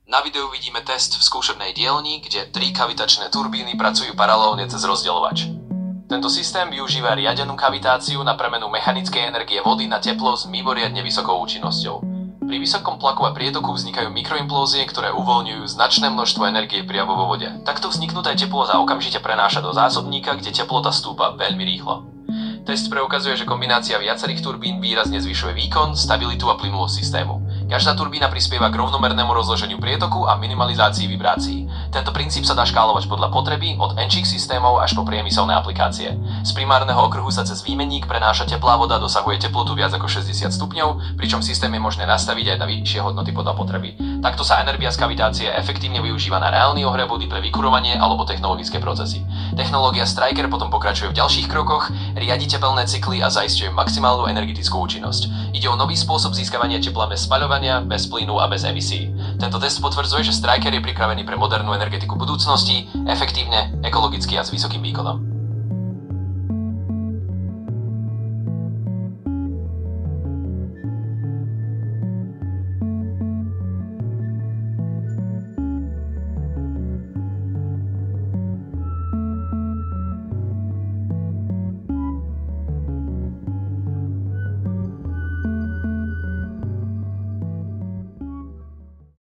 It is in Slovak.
Na videu vidíme test v skúšobnej dielni, kde 3 kavitačné turbíny pracujú paralelne cez rozdeľovač. Tento systém využíva riadenú kavitáciu na premenu mechanickej energie vody na teplo s mimoriadne vysokou účinnosťou. Pri vysokom tlaku a prietoku vznikajú mikroimplózie, ktoré uvoľňujú značné množstvo energie priamo vo vode. Takto vzniknuté teplo sa okamžite prenáša do zásobníka, kde teplota stúpa veľmi rýchlo. Test preukazuje, že kombinácia viacerých turbín výrazne zvyšuje výkon, stabilitu a plynulosť systému. Každá turbína prispieva k rovnomernému rozloženiu prietoku a minimalizácii vibrácií. Tento princíp sa dá škálovať podľa potreby, od menších systémov až po priemyselné aplikácie. Z primárneho okruhu sa cez výmenník prenáša teplá voda, dosahuje teplotu viac ako 60 stupňov, pričom systém je možné nastaviť aj na vyššie hodnoty podľa potreby. Takto sa energia z kavitácie efektívne využíva na reálny ohrev vody pre vykurovanie alebo technologické procesy. Technológia Striker potom pokračuje v ďalších krokoch, riadi tepelné cykly a zaisťuje maximálnu energetickú účinnosť. Ide o nový spôsob získavania tepla bez spaľovania, bez plynu a bez emisí. Tento test potvrdzuje, že Striker je pripravený pre modernú energetiku budúcnosti, efektívne, ekologicky a s vysokým výkonom.